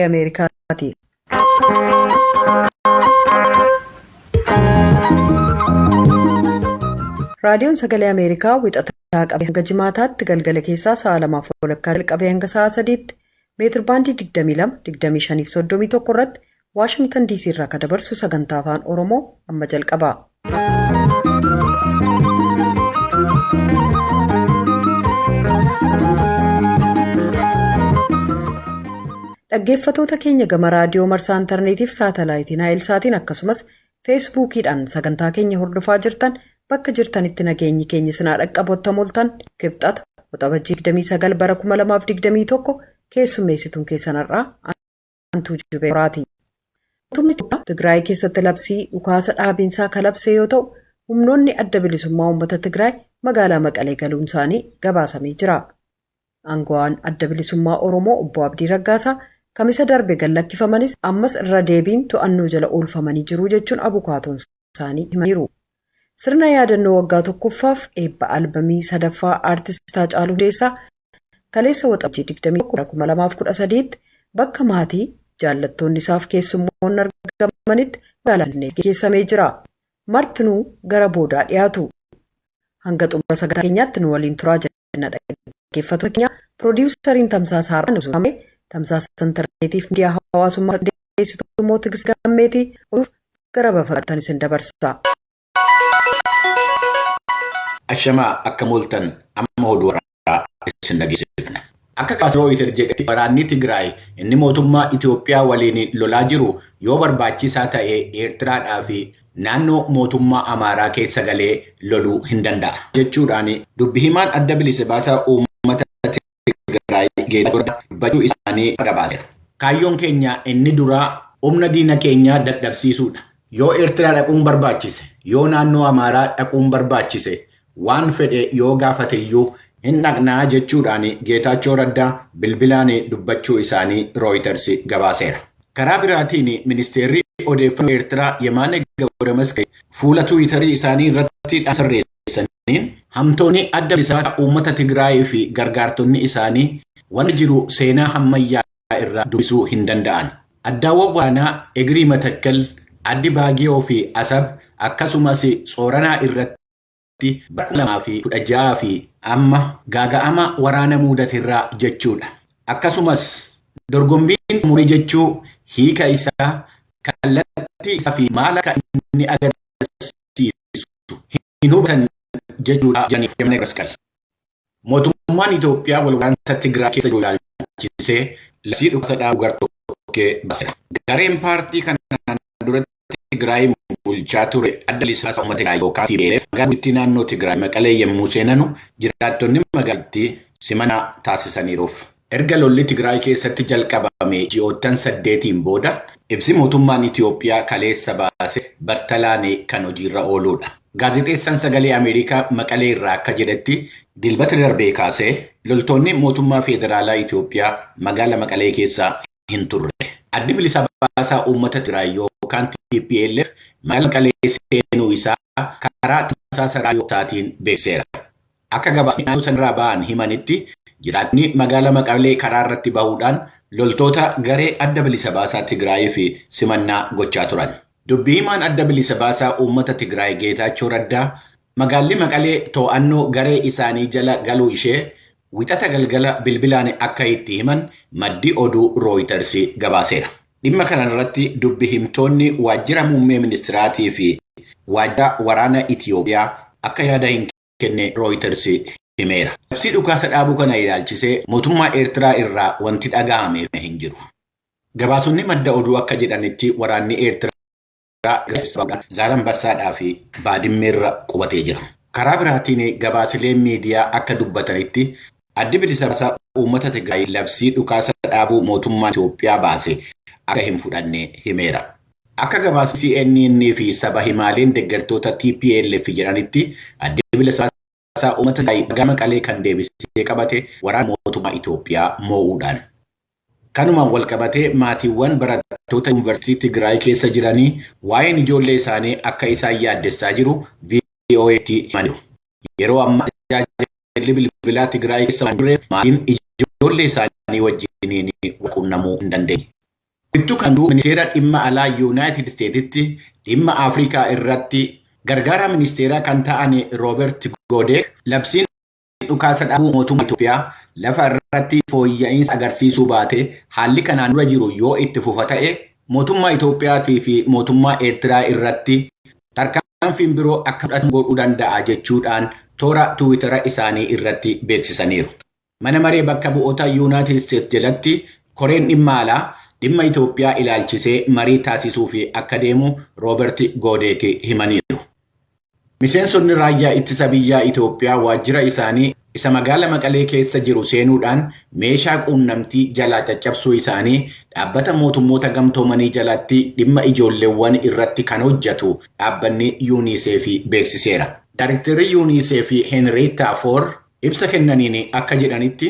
Ameerikaati. Raadiyoon Sagalee Ameerikaa wixataa qabee hanga jimaataatti galgala keessaa sa'a 2:00 qabee hanga sa'a 3:00 meetir baandii 22-25-31 irratti Waashingtan DC irraa kan dabarsu sagantaa afaan Oromoo amma jalqaba. Dhaggeeffatoota keenya gama raadiyoo marsaa intarneetiif saatalaayitiin Naayilsaatiin akkasumas feesbuukiidhaan sagantaa keenya hordofaa jirtan bakka jirtanitti nageenyi keenya sinaa dhaqqabottan moltan kibxata waxabajjii 29 bara 2021 keessummeessituun keessanarraa Antuu Jubeeraati. Mootummaan Itoophiyaa Tigraay keessatti labsii dhukaasa dhaabiinsaa kalabsee yoo ta'u humnoonni adda bilisummaa uummata Tigraay magaalaa Maqalee galuun isaanii gabaasamee jira. Aangawaan adda bilisummaa Oromoo obbo Abdii Raggaasaa kamisa darbe gallakkifamanis ammas irra deebiin to'annoo jala oolfamanii jiru jechuun abukaatoon isaanii himaniiru. Sirna yaadannoo waggaa tokkoffaaf eebba albamii sadaffaa aartistaa Haacaaluu Hundeessaa kaleessa waxabajjii 21/2013 bakka maatii jaallattoonni isaaf keessummoonni argamanitti magaalaa geessamee jira. Martinuu gara boodaa dhiyaatu. Hanga xumura sagantaa keenyaatti nu waliin turaa jenna dhaggeeffattoota keenya. Piroodyuusariin Tamsaasa Har'aan Tamsaasa intarneetiif miidiyaa hawaasummaa qindeessitu immoo Tigist Gammeetii oduuf gara bafaatan isin dabarsa. Ashamaa akka mooltan amma oduu waraabaa isin dhageessifna. Akka Kaasirooyiter jedhetti waraanni Tigraay inni mootummaa Itoophiyaa waliin lolaa jiru yoo barbaachisaa ta'e Eertiraadhaa fi naannoo mootummaa Amaaraa keessa galee loluu hin danda'a jechuudhaan dubbi himaan adda bilisa baasaa uummata Tigraay Geetaachoo dubbachuu isaanii gabaaseera. Kaayyoon keenya inni duraa humna diina keenyaa dadhabsiisuudha. Yoo Eertiraa dhaquun barbaachise, yoo naannoo Amaaraa dhaquun barbaachise, waan fedhe yoo gaafate iyyuu hin dhaqnaa jechuudhaan Geetaachoo Raddaa bilbilaan dubbachuu isaanii Rooyiters gabaaseera. Karaa biraatiin ministeerri odeeffannoo Eertiraa Yemaane Gabramasqal fuula Tiwiitarii isaanii irratti sirreessaniin hamtoonni adda bilisa baasaa uummata Tigraay fi gargaartonni isaanii waan jiru seenaa hammayyaa irraa dubbisuu hin danda'an. Addaawwan waraanaa Egirii Matakkal, Addi Baagiyoo fi Asab akkasumas Sooranaa irratti bara 2016 fi amma gaaga'ama waraana muudatirraa jechuudha. Akkasumas dorgombiin umurii jechuu hiika isaa kallattii isaa fi maal akka inni agarsiisu hin hubatan jechuudha jedhanii Yemaane Gabramasqal. Mootummaan Itoophiyaa wal waraansa Tigraay keessa jiru ilaalchisee labsii dhukaasa dhaabuu gartokkee baaseera. Gareen paartii kanaan duratti Tigraay bulchaa ture adda bilisa baasaa uummata Tigraay yookaan TPLF magaalaa naannoo Tigraay Maqalee yommuu seenanu jiraattonni magaalattii simannaa taasisaniiruuf. Erga lolli Tigraay keessatti jalqabame ji'oottan 8 booda ibsi mootummaan Itoophiyaa kaleessa baase battalaan kan hojiirra ooludha. Gaazexeessaan Sagalee Ameerikaa Maqalee irraa akka jedhetti dilbata darbee kaasee loltoonni mootummaa federaalaa Itoophiyaa magaalaa Maqalee keessa hin turre. Addi bilisa baasaa uummata Tigraay yookaan TPLF magaalaa Maqalee seenuu isaa karaa tamsaasa raadiyoo isaatiin beeksiseera. Akka gabaasni naannoo sanarraa ba'an himanitti jiraattonni magaalaa Maqalee karaa irratti bahuudhaan loltoota garee adda bilisa baasaa Tigraay fi simannaa gochaa turan. Dubbii himaan adda bilisa baasaa uummata Tigraay Geetaachoo Raddaa magaalli Maqalee to'annoo garee isaanii jala galuu ishee wixata galgala bilbilaan akka itti himan maddi oduu Rooyiters gabaaseera. Dhimma kanarratti dubbi himtoonni waajjira muummee ministiraatii fi waajjira waraana Itoophiyaa akka yaada hin kenne Rooyiters himeera. Labsii dhukaasa dhaabuu kana ilaalchisee mootummaa Eertiraa irraa wanti dhaga'ame hin jiru. Gabaasonni madda oduu akka jedhanitti waraanni Eertiraa Zaalambassaadhaa fi Baadimmeerra qubatee jira. Karaa biraatiin gabaasileen miidiyaa akka dubbatanitti addi bilisa baasaa uummata Tigraay labsii dhukaasa dhaabuu mootummaan Itoophiyaa baase akka hin fudhanne himeera. Akka gabaasa CNN fi saba himaaleen deeggartoota TPLF jedhanitti addi bilisa baasaa uummata Tigraay magaalaa Maqalee kan deebisee qabate waraana mootummaa Itoophiyaa moo'uudhaan. Kanumaan wal qabatee maatiiwwan barattoota yuunivarsiitii Tigraay keessa jiranii waa'een ijoollee isaanii akka isaan yaaddessaa jiru VOA'tti himaniiru. Yeroo ammaa tajaajilli bilbilaa Tigraay keessa waan jirreef maatiin ijoollee isaanii wajjiniin quunnamuu hin dandeenye. Bittu kanuu ministeera dhimma alaa Yuunaayitid Isteetitti dhimma Afrikaa irratti gargaara ministeeraa kan ta'an Roobert Goodeek labsiin dhukaasa dhaabuu mootummaa Itoophiyaa lafa irratti fooyya'insa agarsiisuu baate haalli kanaan dura jiru yoo itti fufa ta'e mootummaa Itoophiyaa fi mootummaa Eertiraa irratti tarkaanfiin biroo akka fudhatamu godhuu danda'a jechuudhaan toora Tiwiitara isaanii irratti beeksisaniiru. Mana maree bakka bu'oota Yuunaayitid Isteetsi jalatti koreen dhimma alaa dhimma Itoophiyaa ilaalchisee marii taasisuu fi akka deemu Roobert Goodeek himaniiru. Miseensonni raayyaa ittisa biyyaa Itoophiyaa waajjira isaanii isa magaala Maqalee keessa jiru seenuudhaan meeshaa quunnamtii jalaa caccabsuu isaanii dhaabbata mootummoota gamtoomanii jalatti dhimma ijoolleewwan irratti kan hojjetu dhaabbanni UNICEF beeksiseera. Daayirektarri UNICEF Henrietta Fore ibsa kennaniin akka jedhanitti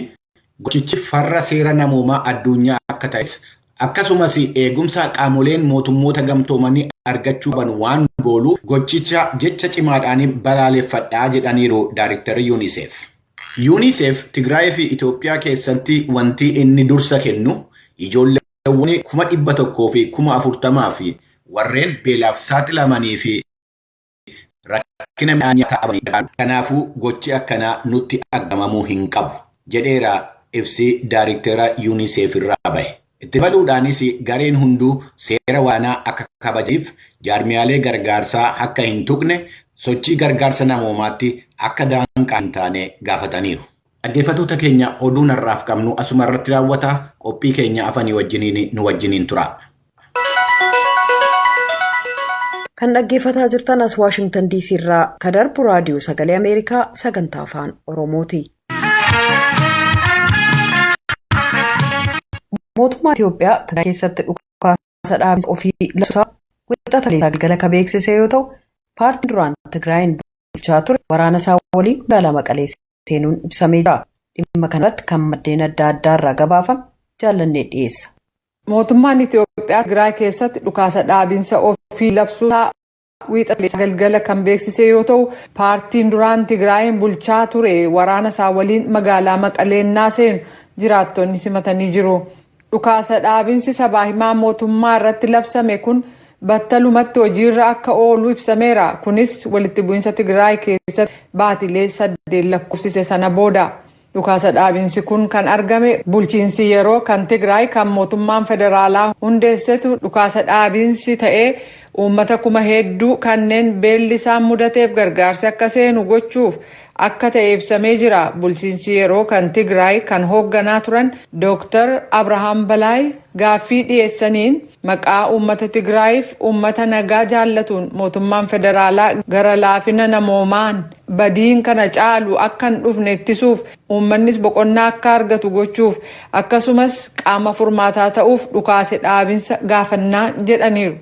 gochichi farra seera namoomaa addunyaa akka ta'es akkasumas eegumsa qaamoleen mootummoota gamtoomanii argachuu qaban waan gooluuf gochicha jecha cimaadhaan balaaleffadhaa jedhaniiru daayirektarri UNICEF. UNICEF Tigraay fi Itoophiyaa keessatti wanti inni dursa kennu ijoolleewwan 100,000 fi 40,000 fi warreen beelaaf saaxilamanii fi rakkina midhaan nyaataa kanaafuu gochi akkanaa nutti aggamamuu hin qabu jedheera ibsi daayirektara UNICEF irraa bahe. Itti dabaluudhaanis gareen hunduu seera waraanaa akka kabajiif jaarmiyaalee gargaarsaa akka hin tuqne sochii gargaarsa namoomaatti akka daanqaa hin taane gaafataniiru. Dhaggeeffattoota keenya oduu narraaf qabnu asuma irratti raawwata. Qophii keenya afanii wajjiniin nu wajjiniin tura. Kan dhaggeeffataa jirtan as Waashingtan DC irraa kan darbu raadiyoo sagalee Ameerikaa sagantaa afaan Oromooti. Mootummaa Itoophiyaa Tigraay keessatti dhukaasa dhaabinsa ofii labsuusaa wixata galgala kan beeksise yoo ta'u, paartiin duraan Tigraayin bulchaa ture waraana isaa waliin magaalaa Maqalee seenuun ibsamee jira. Dhimma kanarratti kan maddeen adda addaa irraa gabaafame jaallannee dhiyeessa. Mootummaan Itoophiyaa Tigraay keessatti dhukaasa dhaabinsa ofii labsuusaa wixata galgala kan beeksise yoo ta'u, paartiin duraan Tigraayin bulchaa ture waraana isaa waliin magaalaa Maqalee seenu jiraattonni simatanii jiru. Dhukaasa dhaabinsi sabaa himaa mootummaa irratti labsame kun battalumatti hojiirra akka oolu ibsameera. Kunis walitti bu'insa Tigraay keessatti baatilee 8 lakkoofsise sana booda. Dhukaasa dhaabinsi kun kan argame bulchiinsi yeroo kan Tigraay kan mootummaan federaalaa hundeessetu dhukaasa dhaabinsi ta'ee uummata kuma hedduu kanneen beelli isaan mudateef gargaarsi akka seenu gochuuf akka ta'e ibsamee jira. Bulchiinsi yeroo kan Tigraay kan hoogganaa turan Dr. Abrahaam Balaay gaaffii dhiyeessaniin maqaa uummata Tigraayiif uummata nagaa jaallatuun mootummaan federaalaa gara laafina namoomaan badiin kana caalu akka hin dhufne ittisuuf uummannis boqonnaa akka argatu gochuuf akkasumas qaama furmaataa ta'uuf dhukaasa dhaabinsa gaafannaa jedhaniiru.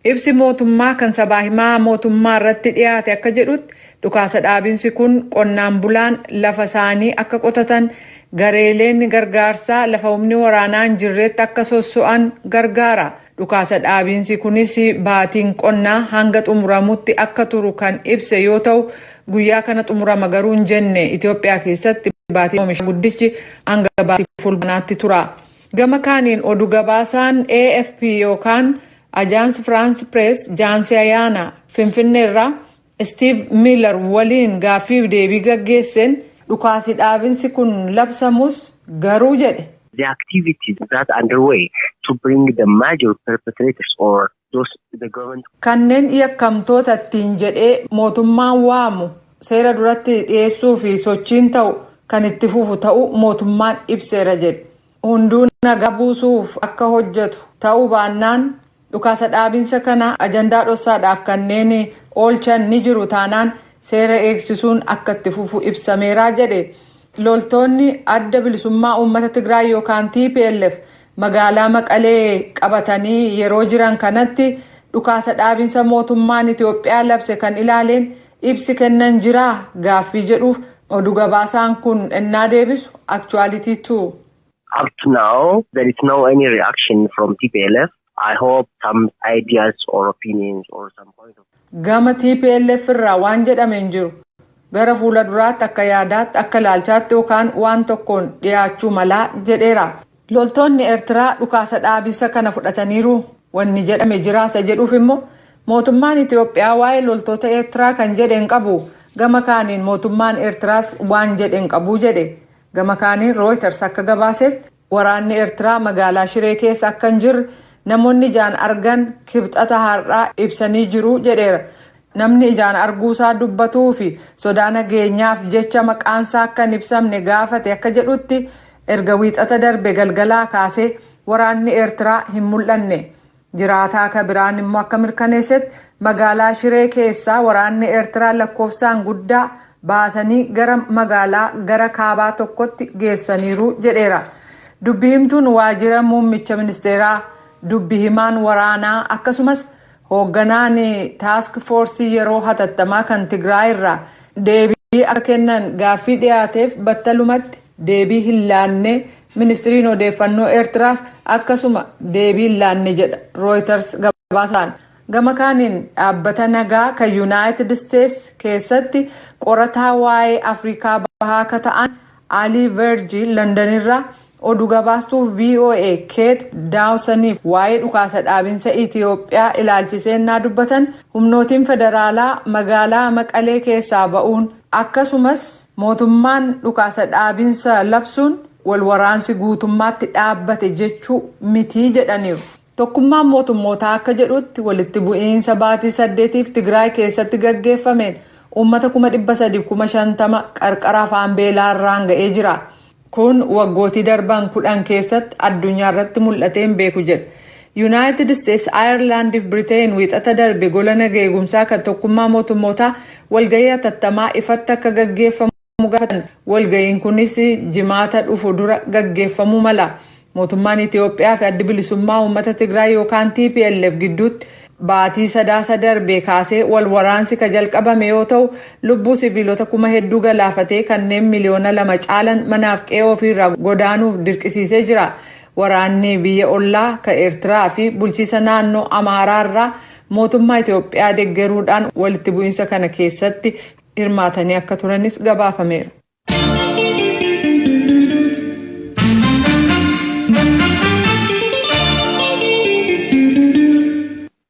Ibsi mootummaa kan sabaa himaa mootummaa irratti dhiyaate akka jedhutti dhukaasa dhaabinsi kun qonnaan bulaan lafa isaanii akka qotatan gareeleen gargaarsaa lafa humni waraanaa hin jirretti akka sosso'an gargaara. Dhukaasa dhaabinsi kunis baatiin qonnaa hanga xumuramutti akka turu kan ibse yoo ta'u, guyyaa kana xumurama garuu hin jenne. Itoophiyaa keessatti baatiin oomisha guddichi hanga baatii fulbaanaatti tura. Gama kaaniin oduu gabaasaan AFP yookaan Ajaans France Press Jaansi Ayaana Finfinneerraa Steve Miller waliin gaaffii deebii gaggeesseen dhukaasi dhaabinsi kun labsamus garuu jedhe. The activities that are underway to bring the major perpetrators or those the government. Kanneen yakkamtoota ittiin jedhee mootummaan waamu seera duratti dhiyeessuu fi sochiin ta'u kan itti fufu ta'u mootummaan ibseera jedhe. Hunduu nagaa buusuuf akka hojjetu ta'uu baannaan dhukaasa dhaabinsa kana ajandaa dhossaadhaaf kanneen oolchan ni jiru taanaan seera eegsisuun akka itti fufu ibsameera jedhe. Loltoonni adda bilisummaa uummata Tigraay yookaan TPLF magaalaa Maqalee qabatanii yeroo jiran kanatti dhukaasa dhaabinsa mootummaan Itoophiyaa labse kan ilaaleen ibsi kennan jiraa gaaffii jedhuuf oduu gabaasaan kun ennaa deebisu actuality too. Up to now there is no any reaction from TPLF. I hope some ideas or opinions or some point of. Gama TPLF irraa waan jedhame hin jiru. Gara fuula duraatti akka yaadaatti akka ilaalchaatti yookaan waan tokkoon dhiyaachuu malaa jedheera. Loltoonni Eertiraa dhukaasa dhaabinsa kana fudhataniiru wanni jedhame jiraasa jedhuuf immoo mootummaan Itoophiyaa waa'ee loltoota Eertiraa kan jedheen qabu gama kaaniin mootummaan Eertiraas waan jedheen qabu jedhe. Gama kaaniin Reuters akka gabaasetti waraanni Eertiraa magaalaa Shiree keessa akka hin jirre namoonni ijaan argan kibxata har'aa ibsanii jiru jedheera. Namni ijaan arguusaa dubbatuu fi sodaa nageenyaaf jecha maqaansaa akka hin ibsamne gaafate akka jedhutti erga wiixata darbe galgalaa kaasee waraanni Eertiraa hin mul'anne. Jiraataa akka biraan immoo akka mirkaneessetti magaalaa Shiree keessaa waraanni Eertiraa lakkoofsaan guddaa baasanii gara magaalaa gara kaabaa tokkotti geessaniiru jedheera. Dubbi himtuun waajjira muummicha ministeeraa, dubbi himaan waraanaa akkasumas hoogganaan taask foorsii yeroo hatattamaa kan Tigraay irraa deebii akka kennan gaaffii dhiyaateef battalumatti deebii hin laanne ministiriin odeeffannoo Eertiraas akkasuma deebii hin laanne jedha Reuters gabaasaan. Gama kaaniin dhaabbata nagaa kan Yuunaayitid Isteetsi keessatti qorataa waa'ee Afrikaa bahaa akka ta'an Alii Verjii Londonirraa oduu gabaastuu VOA Keet Daawsaniif waa'ee dhukaasa dhaabinsa Itiyoophiyaa ilaalchiseenaa dubbatan humnootiin federaalaa magaalaa Maqalee keessaa ba'uun akkasumas mootummaan dhukaasa dhaabinsa labsuun wal waraansi guutummaatti dhaabbate jechuu mitii jedhaniiru. Tokkummaan mootummootaa akka jedhutti walitti bu'iinsa baatii 8 Tigraay keessatti gaggeeffameen uummata 350,000 qarqara afaan beelaarraan ga'ee jira. Kun waggootii darban 10 keessatti addunyaa irratti mul'ateen beeku jedha. Yuunaayitid Isteetsi, Ayerlaand fi Biriteen wiixata darbe gola nagaa eegumsaa kan tokkummaa mootummootaa walgahii hatattamaa ifatti akka gaggeeffamu gaafatan. Walgahiin kunis jimaata dhufu dura gaggeeffamuu mala. Mootummaan Itiyoophiyaa fi addi bilisummaa uummata Tigraay yookaan TPLF gidduutti baatii sadaasa darbee kaasee wal waraansi ka jalqabame yoo ta'u lubbuu siviilota 1,000 galaafatee kanneen miliyoona 2 caalan manaaf qe'ee ofiirraa godaanuuf dirqisiisee jira. Waraanni biyya ollaa ka Eertiraa fi bulchiisa naannoo Amaaraarraa mootummaa Itiyoophiyaa deeggaruudhaan walitti bu'iinsa kana keessatti hirmaatanii akka turanis gabaafameera.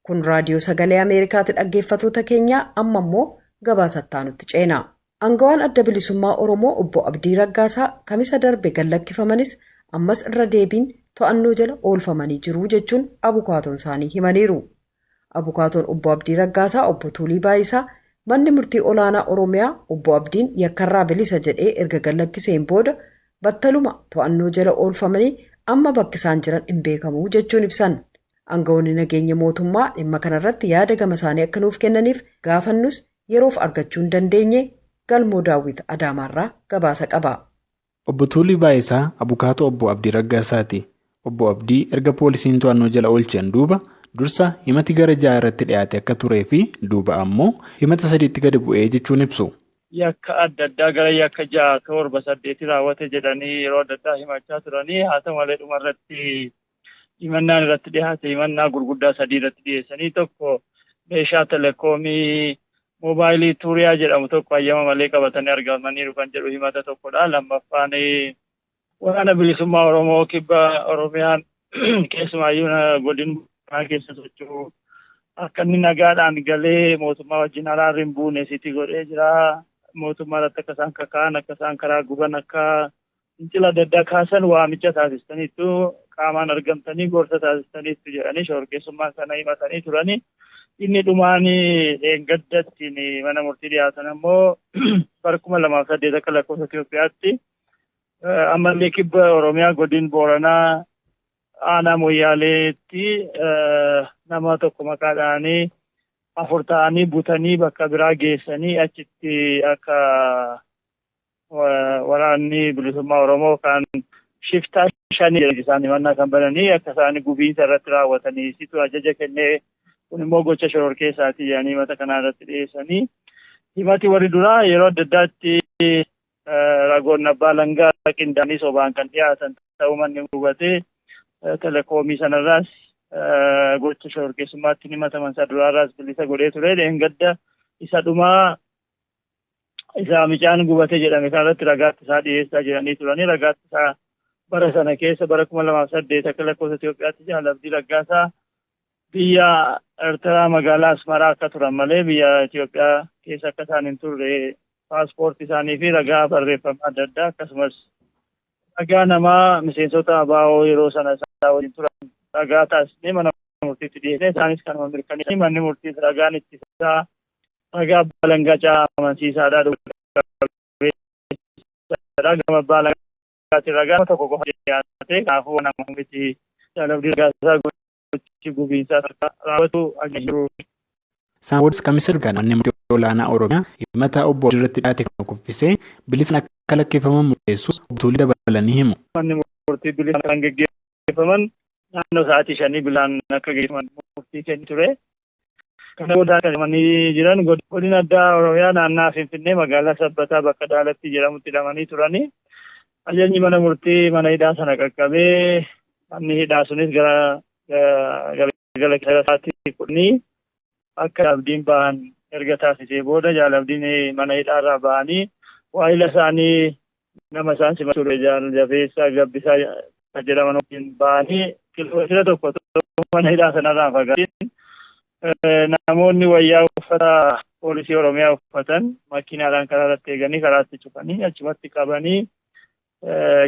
Kun raadiyoo sagalee Ameerikaatti dhaggeeffattoota keenya amma immoo gabaasattaa nutti ceena. Aangawaan adda bilisummaa Oromoo obbo Abdii Raggaasaa kamisa darbe gallakkifamanis ammas irra deebiin to'annoo jala oolfamanii jiru jechuun abukaatoon isaanii himaniiru. Abukaatoon obbo Abdii Raggaasaa obbo Tuulii Baayisaa manni murtii olaanaa Oromiyaa obbo Abdiin yakkarraa bilisa jedhee erga gallakkiseen booda battaluma to'annoo jala oolfamanii amma bakki isaan jiran hin beekamu jechuun ibsan. Aangawoonni nageenya mootummaa dhimma kanarratti yaada gama isaanii akka nuuf kennaniif gaafannus yeroof argachuu hin dandeenye galmoo daawwit Adaamaarraa gabaasa qaba. Obbo Tuulii Baayisaa abukaatoo obbo Abdii Raggaasaati. Obbo Abdii erga poolisiin to'annoo jala oolchan duuba dursa himati gara 6 irratti dhiyaate akka turee fi duuba ammoo himata 3tti gadi bu'ee jechuun ibsu. Yakka adda addaa gara yakka 6, 7, 8 raawwate jedhanii yeroo adda addaa himachaa turanii haa ta'u malee dhumarratti himannaan irratti dhiyaate himannaa gurguddaa 3 irratti dhiyeessanii tokko meeshaa telekoomii moobaayilii tuuriyaa jedhamu tokko hayyama malee qabatanii argamaniiru kan jedhu himata tokkodha. Lammaffaan waraana bilisummaa Oromoo kibba Oromiyaan keessumaayyuu godina keessa socho'u akka inni nagaadhaan galee mootummaa wajjin araarri hin buune sitti godhee jira. Mootummaa irratti akka isaan kaka'an akka isaan karaa guban akka fincila adda addaa kaasan waamicha taasistaniitu qaamaan argamtanii gorsa taasistaniitu jedhanii shororkeessummaa sana himatanii turanii. Inni dhumaan eeggaddattiin mana murtii dhiyaatan ammoo bara 2008 akka lakkoofsa Itoophiyaatti ammallee kibba Oromiyaa godina Booranaa aanaa Moyyaaleetti nama tokko maqaadhaan 4 ta'anii butanii bakka biraa geessanii achitti akka waraanni bilisummaa Oromoo kan shiftaa 5 isaan himannaa kan bananii akka isaan gubiinsa irratti raawwatanii situ ajaja kennee kun immoo gocha shororkeessaati jedhanii himata kanaa irratti dhiyeessanii himati warri duraa yeroo adda addaatti ragoon abbaa langaa qindaa'anii sobaan kan dhiyaatan ta'uu manni hubatee telekoomii sanarraas gocha shororkeessummaatti himataman isa duraarraas bilisa godhee ture. Dheengadda isa dhumaa isa micaan gubatee jedhame kanarratti ragaatti isaa dhiyeessaa jedhanii turanii ragaatti isaa bara sana keessa bara 2008 akka lakkoofsa Itoophiyaatti Jaal Abdii Raggaasaa biyya Eertiraa magaalaa Asmaraa akka turan malee biyya Itoophiyaa keessa akka isaan hin turre paaspoortii isaanii fi ragaa barreeffamaa adda addaa akkasumas ragaa namaa miseensota ABO yeroo sana isaa waliin turan ragaa taasisnee mana murtiitti dhiyeessee isaanis kanuma mirkaneessanii manni murtiis ragaan ittisaa ragaa balangaa amansiisaadhaa gama balangaatiin ragaa tokko qofa dhiyaate kanaafuu nama miti Jaal Abdii Raggaasaa gochi gubiinsaa raawwatu agarsiisu. Saawwadis kamisa dhugaan manni murtii olaanaa Oromiyaa himata obbo Abdii irratti dhiyaate kan kuffisee bilisaan akka lakkeeffaman murteessus obbootolii dabalanii himu. Manni murtii bilisaan kan gaggeeffaman naannoo sa'aatii 5 bilaan akka gaggeeffaman murtii kenni ture. Kana booda kan jiran godina addaa Oromiyaa naannoo Finfinnee magaalaa Sabbataa bakka Daalatti jedhamutti hidhamanii turani. Ajajni mana murtii mana hidhaa sana qaqqabee manni hidhaa sunis gara sa'aatii 10 akka abdiin ba'an erga taasisee booda Jaal Abdiin mana hidhaarraa ba'anii waa'ila isaanii nama isaan simatu Jaal Jabeessaa Gabbisaa jedhaman wajjin ba'anii kilomeetira tokko mana hidhaa sanarraa fagaatiin namoonni wayyaa uffata poolisii Oromiyaa uffatan makiinaadhaan karaa irratti eeganii karaatti cufanii achumatti qabanii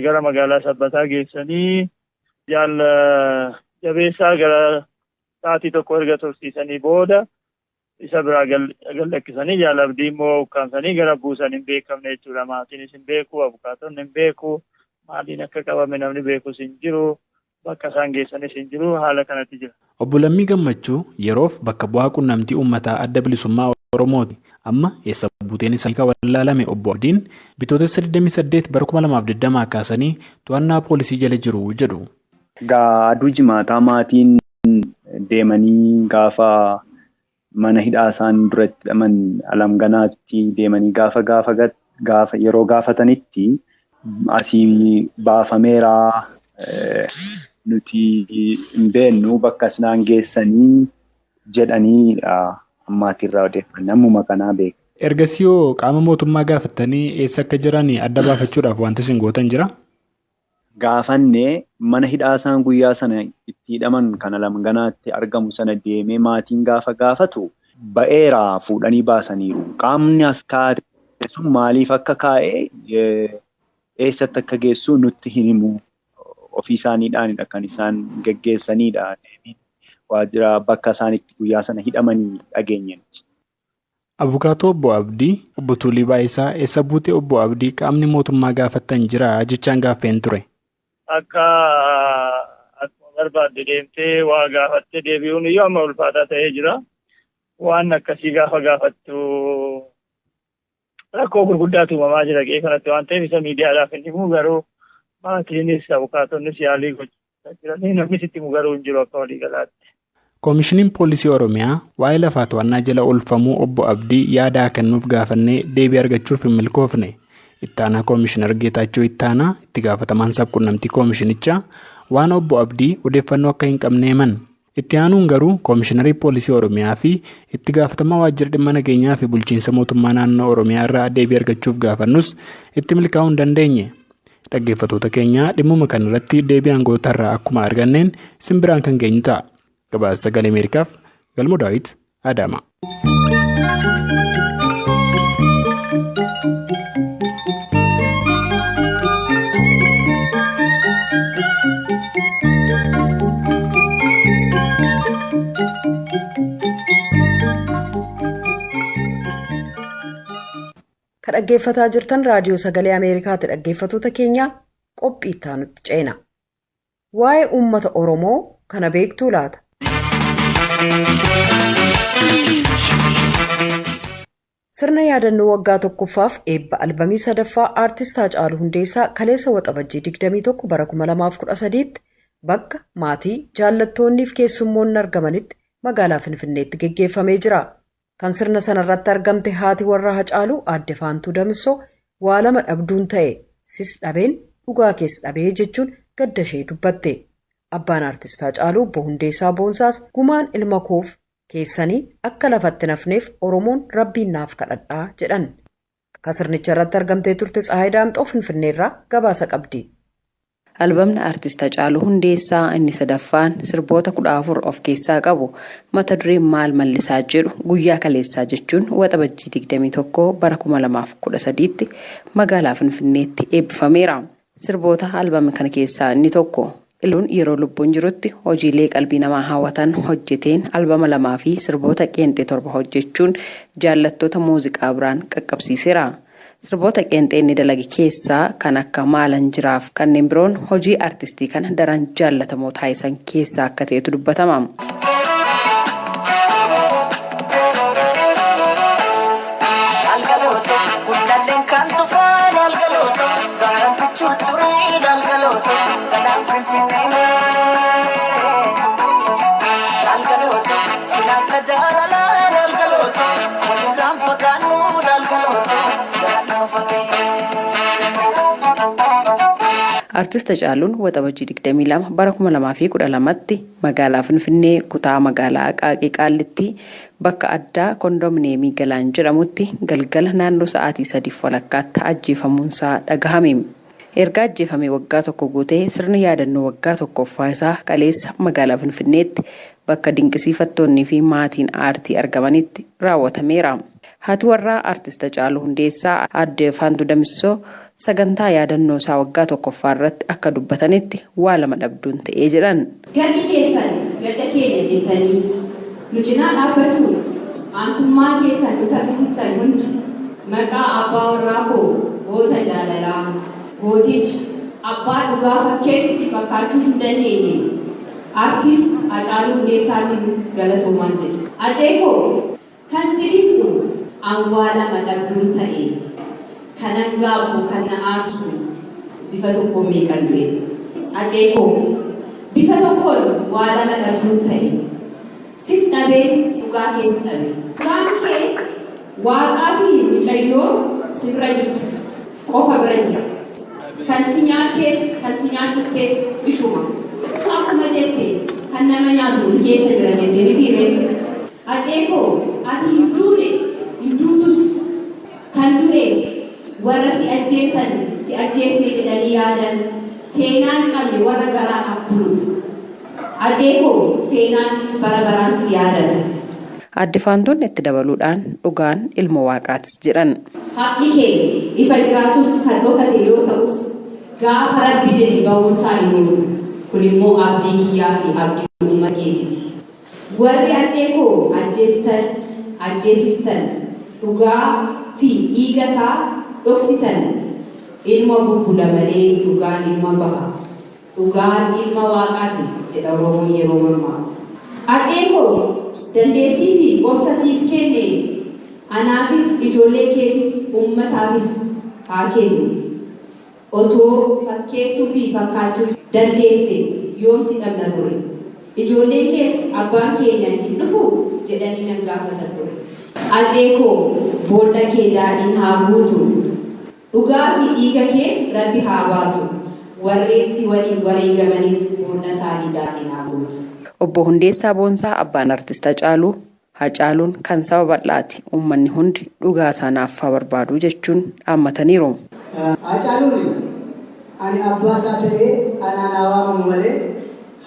gara magaalaa Sabbataa geessanii Jaal Jabeessaa gara sa'aatii tokko erga tursiisanii booda isa biraa gallakkisanii Jaal Abdii immoo ukkaamsanii gara buusan hin beekamne jechuudha. Maatiinis hin beeku, abukaatonni hin beeku, maaliin akka qabame namni beekus hin jiru, bakka isaan geessanis hin jiru, haala kanatti jira. Obbo Lammii Gammachuu yeroof bakka bu'aa quunnamtii uummataa adda bilisummaa Oromooti. Amma eessa buuteen isaanii kan wallaalame obbo Abdiin bitootessa 28 bara 2020 kaasanii to'annaa poolisii jala jiru jedhu. Aduu jimaataa maatiin deemanii gaafa mana hidhaa isaan duratti hidhaman alamganaatti deemanii gaafa yeroo gaafatanitti asii baafameeraa nuti hin beennu bakka isaan geessanii jedhanii ammaatirraa odeeffannoo ammuma kanaa beeku. Ergasii yoo qaama mootummaa gaafatanii eessa akka jiran adda baafachuudhaaf wanti isin gootan jira? Gaafannee mana hidhaa isaan guyyaa sana itti hidhaman kan alamganaatti argamu sana deemee maatiin gaafa gaafatu ba'eeraa fuudhanii baasaniiru. Qaamni as kaa'e sun maaliif akka kaa'e eessatti akka geessu nutti hin himu. Ofii isaaniidhaanidha kan isaan geggeessanidha. Waajjira bakka isaanitti guyyaa sana hidhamanii dhageenye. Abukaatoo obbo Abdii obbo Tuulii Baayisaa eessa buutee obbo Abdii qaamni mootummaa gaafatan jira jechaan gaaffeen ture. Akka barbaadde deemtee waa gaafattee deebi'uun iyyuu amma ulfaataa ta'ee jira. Waan akkasii gaafa gaafattu rakkoo gurguddaatu uumamaa jira qe'ee kanatti waan ta'eef isa miidiyaadhaaf hin himu garuu maatiinis abukaatonnis yaalii gochaa jiranii namni sitti himu garuu hin jiru akka waliigalaatti. Koomishiniin Poolisii Oromiyaa waa'ee lafaa to'annaa jala oolfamuu obbo Abdii yaada kennuuf gaafannee deebii argachuuf hin milkoofne. Ittaanaa Koomishinar Geetaachoo Ittaanaa itti gaafatamaan sabquunnamtii koomishinichaa waan obbo Abdii odeeffannoo akka hin qabne himan. Itti aanuun garuu Koomishiinarii Poolisii Oromiyaa fi itti gaafatamaa waajjira dhimma nageenyaa fi bulchiinsa mootummaa naannoo Oromiyaa irraa deebii argachuuf gaafannus itti milkaa'uu hin dandeenye. Dhaggeeffattoota keenya dhimmuma kanarratti deebii aangootarraa akkuma arganneen simbiraan kan geenyu ta'a. Gabaasa Sagalee Ameerikaaf Galmoo Daawit Adaamaa. Kan dhaggeeffataa jirtan raadiyoo Sagalee Ameerikaatti dhaggeeffattoota keenya qophii itti aanutti ceena. Waa'ee uummata Oromoo kana beektuu laata? Sirna yaadannoo waggaa tokkoffaaf eebba albamii sadaffaa aartist Haacaaluu Hundeessaa kaleessa waxabajjii 21 bara 2013 bakka maatii jaallattoonnii fi keessummoonni argamanitti magaalaa Finfinneetti geggeeffamee jira. Kan sirna sanarratti argamte haati warra Haacaaluu aadde Faantuu Damissoo waa lama dhabduun ta'e sis dhabeen dhugaa keessa dhabee jechuun gadda ishee dubbatte. Abbaan aartist Haacaaluu obbo Hundeessaa Boonsaas gumaan ilma koof keessanii akka lafatti nafneef Oromoon rabbiin naaf kadhadhaa jedhan. Kan sirnicha irratti argamtee turte Tsaayidaa Amxoo Finfinneerraa gabaasa qabdi. Albamni Artist Hacaaluu Hundeessaa inni sadaffaan sirboota 14 of keessaa qabu mata dureen maal mallisaa jedhu guyyaa kaleessaa jechuun waxabajjii 21 bara 2013tti magaalaa Finfinneetti eebbifameera. Sirboota albamni kana keessaa inni tokko Iluun yeroo lubbuun jirutti hojiilee qalbii namaa hawwatan hojjeteen albama 2 fi sirboota qeenxee 7 hojjechuun jaallattoota muuziqaa biraan qaqqabsiiseera. Sirboota qeenxee inni dalage keessaa kan akka maalan jiraaf kanneen biroon hojii artistii kana daran jaallatamoo taasisan keessaa akka ta'etu dubbatama. Artist Hacaaluun waxabajjii 22 bara 2012tti magaalaa Finfinnee kutaa magaalaa Aqaaqii Qaallitti bakka addaa kondominiyeemii Galaan jedhamutti galgala naannoo sa'aatii 3:00 ajjeefamuunsaa dhagahame. Erga ajjeefamee waggaa tokko guutee sirni yaadannoo waggaa tokkoffaa isaa kaleessa magaalaa Finfinneetti bakka dinqisiifattoonnii fi maatiin aartii argamanitti raawwatameera. Haati warraa Artist Hacaaluu Hundeessaa Aadde Faantuu Damissoo sagantaa yaadannoo isaa waggaa tokkoffaa irratti akka dubbatanitti waa lama dhabduun ta'ee jedhan. Gaddi keessan gadda keenya jettanii nu cinaa dhaabbachuun aantummaa keessan nu taphisiistan hundi maqaa abbaa warraa koo goota jaalalaa gooticha abbaa dhugaa fakkeessitti fakkaachuu hin dandeenye Artist Hacaaluu Hundeessaatiin galatoomaan jedhu. Aceekoo kan sidhiqqu awwaa lama dhabduun ta'e. Kanan gaabu kan na aarsu bifa tokkoon meeqan du'e. Aceekoo bifa tokkoon waa lama dhabduun ta'e. Sis dhabeen dhugaa keessa dhabe. Dhugaan kee waaqaa fi mucayyoo si bira jirtu qofa bira jira. Kan si nyaattees kan si nyaachistees ishuma. Akkuma jette kan nama nyaatu keessa jira jettee mitiire. Aceekoo ati hin duune hin duutus kan du'e. Warra si ajjeesne jedhanii yaadan seenaan qabne warra garaadhaaf bulu. Aceekoo seenaan bara baraan si yaadata. Aadde Faantuun itti dabaluudhaan dhugaan ilma waaqaatis jedhan. Haqni kee ifa jiraatus kan dhokate yoo ta'us gaafa rabbi jedhe ba'uusaa himu. Kun immoo abdii kiyyaa fi abdii uummata keetiiti. Warri Aceekoo ajjeestan ajjeesistan dhugaa fi dhiiga isaa dhoksitan ilma bubbula malee dhugaan ilma baha. Dhugaan ilma waaqaati jedha Oromoon yeroo mormaa. Aceekoo dandeettii fi obsa siif kenne anaafis ijoollee keetis uummataafis haa kennu. Osoo fakkeessuu fi fakkaachuu dandeesse yoomsi dhabna ture. Ijoolleen kees abbaan keenya hin dhufu jedhanii nan gaafata ture. Aceekoo boolla kee daadhiin haa guutu. Dhugaa fi dhiiga kee rabbi haa baasu. Warreen si waliin wareegamanis boolla isaanii daadhiin haa guutu. Obbo Hundeessaa Boonsaa abbaan Artist Hacaaluu Hacaaluun kan saba bal'aati. Uummanni hundi dhugaa isaanaaf barbaadu jechuun dhaammataniiru. Hacaaluun ani abbaa isaa ta'ee anaan hawaamamu malee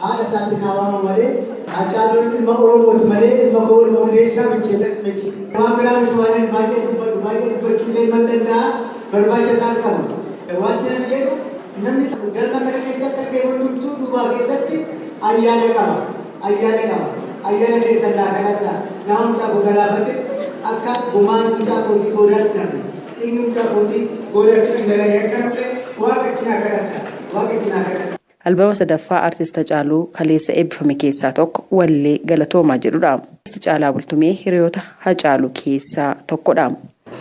haadha isaatiin hawaamamu malee Hacaaluun ilma Oromooti malee ilma koo ilma Hundeessaa miti. Waan biraanis waan baay'ee dubbachuu deeman danda'a barbaacha isaan qabu. Wanti nan jedhu namni galma kana keessatti argee hundumtuu duubaa keessatti ayyaana qaba. Ayyaana keessa laa kanadha. Nama mucaa koo galaafate akka gumaan mucaa kootii goodaatti namni. Inni mucaa kootii goodaatti dhangala'ee akkana ture waaqatti naa kadhadha. Albama sadaffaa Artist Hacaaluu kaleessa eebbifame keessaa tokko Wallee Galatoomaa jedhudha. Artist Caalaa Bultumee hiriyoota Hacaaluu keessaa tokkodha.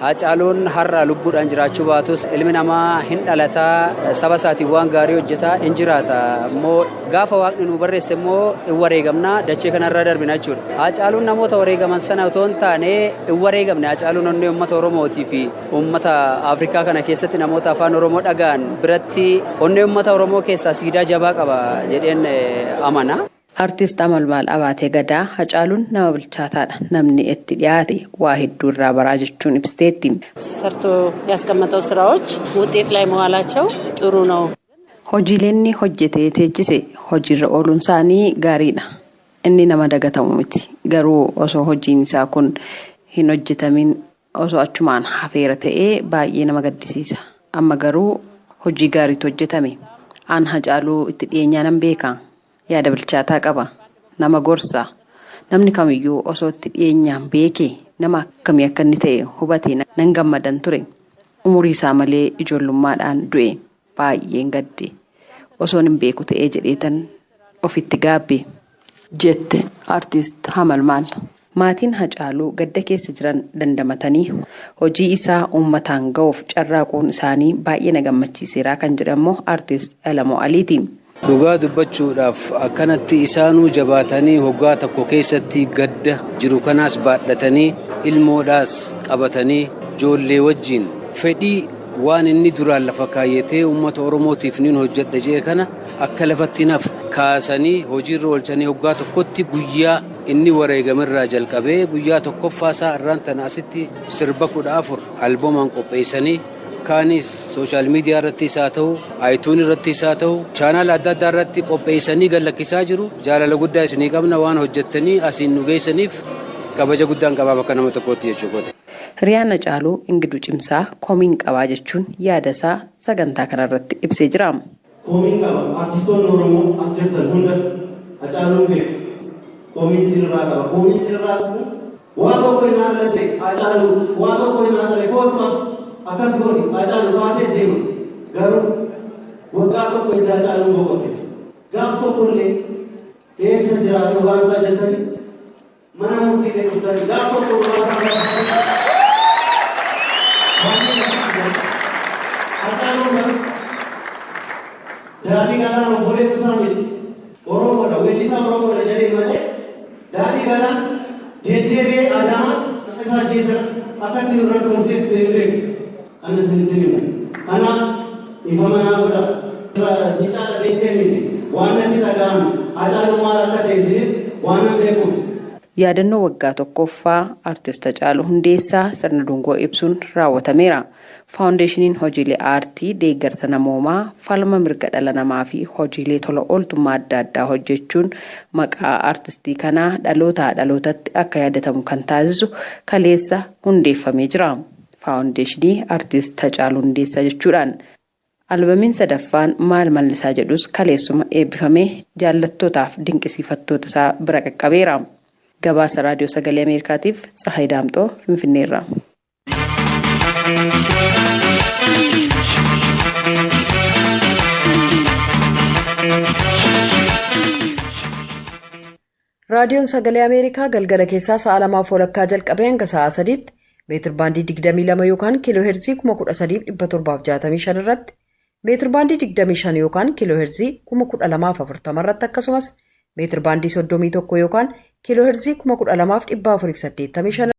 Hacaaluun har'a lubbuudhaan jiraachuu baatus ilmi namaa hin dhalataa saba isaatiin waan gaarii hojjetaa hin jiraata. Immoo gaafa waaqni nu barreesse immoo hin wareegamna dachee kanarra darbina jechuudha. Hacaaluun namoota wareegaman sana otoo hin taane hin wareegamne. Hacaaluun onnee uummata Oromootii fi uummata Afrikaa kana keessatti namoota afaan Oromoo dhaga'an biratti onnee uummata Oromoo keessaa siidaa jabaa qaba jedheen amana. Artist Amalmaal Abaatee Gadaa Hacaaluun nama bilchaataadha. Namni itti dhiyaate waa hedduu irraa baraa jechuun ibsiteetti. ሰርቶ ያስቀመጠው ስራዎች ውጤት ላይ መዋላቸው ጥሩ ነው። Hojiileen inni hojjetee teechise hojiirra ooluun isaanii gaariidha. Inni nama dagatamu miti. Garuu osoo hojiin isaa kun hin hojjetamin osoo achumaan hafeera ta'ee baay'ee nama gaddisiisa. Amma garuu hojii gaariitu hojjetame. Aan Hacaaluu itti dhiyeenyaan nan beeka. Yaada bilchaataa qaba. Nama gorsa. Namni kamiyyuu osoo itti dhiyeenyaan beekee nama akkamii akka inni ta'e hubatee nan gammadan ture. Umurii isaa malee ijoollummaadhaan du'e baay'een gadde. Osoon hin beeku ta'ee jedheetan ofitti gaabbe jette artist Hamalmaal. Maatiin Hacaaluu gadda keessa jiran dandamatanii hojii isaa uummataan ga'uuf carraaquun isaanii baay'ee na gammachiiseera kan jedhamu artist Elamoo Aliiti. Dhugaa dubbachuudhaaf akkanatti isaanuu jabaatanii hoggaa tokko keessatti gadda jiru kanaas baadhatanii ilmoodhaas qabatanii ijoollee wajjin fedhii waan inni duraan lafa kaayyatee uummata Oromootiif niin hojjedha jee kana akka lafatti naaf kaasanii hojiirra oolchanii hoggaa tokkotti guyyaa inni wareegamirraa jalqabee guyyaa tokkoffaasaa irraan tana asitti sirba 14 alboomaan qopheessanii kaanis sooshaal miidiyaa irratti isaa ta'u iTunes irratti isaa ta'u chaanaal adda addaa irratti qopheessanii gallakkisaa jiru. Jaalala guddaa isinii qabna waan hojjettanii asiin nu geessaniif kabaja guddaan qabaaf akka nama tokkootti jechuudha. Hiriyaan Hacaaluu Ingiduu Cimsaa komiin qabaa jechuun yaada isaa sagantaa kanarratti ibsee jira. Komiin qaba. Artistoonni Oromoo as jirtan hunda Hacaaluu beeku. Komiin sirraa qaba. Komiin sirraa qabu. Waa tokko hin haalate Hacaaluu waa tokko hin haalate kootumas akkas godhi Hacaaluu baatee deema. Garuu waggaa tokko itti Hacaaluu boqote. Gaaf tokkollee keessa jiraatu waan isaa jettanii mana murtii gadi dhuftanii gaaf tokko waan isaa daadhii galaan obboleessa isaa miti. Oromoodha, weellisaa Oromoodha jedhee malee daadhii galaan deddeebi'ee Adaamaatti isaa ajjeesan akkatti irratti murteessisee hin beeku. Kan isinitti himu. Kanaaf ifa manaa godha. Si caala beektee miti. Waan natti dhaga'amu Hacaaluu maal akka ta'e isiniif waan hin beekuuf. Yaadannoo waggaa tokkoffaa artist Hacaaluu Hundeessaa sirna dungoo ibsuun raawwatameera. Faawundeeshiniin hojiilee aartii deeggarsa namoomaa falma mirga dhala namaa fi hojiilee tola ooltummaa adda addaa hojjechuun maqaa artistii kanaa dhalootaa dhalootatti akka yaadatamu kan taasisu kaleessa hundeeffamee jira. Faawundeeshinii artist Hacaaluu Hundeessaa jechuudhaan. Albamiin sadaffaan maal mallisaa jedhus kaleessuma eebbifamee jaallattootaaf dinqisiifattoota isaa bira qaqqabeera. Gabaasa raadiyoo sagalee Ameerikaatiif Tsahaay Daamxoo Finfinneerra. Raadiyoon sagalee Ameerikaa galgala keessaa sa'a 2:00 jalqabee hanga sa'a 3tti meetir baandii 22 yookaan kiiloo heerzii 13,765 irratti meetir baandii 25 yookaan kiiloo heerzii 1240 irratti akkasumas meetir baandii 31 yookaan kiiloo heerzii 12,485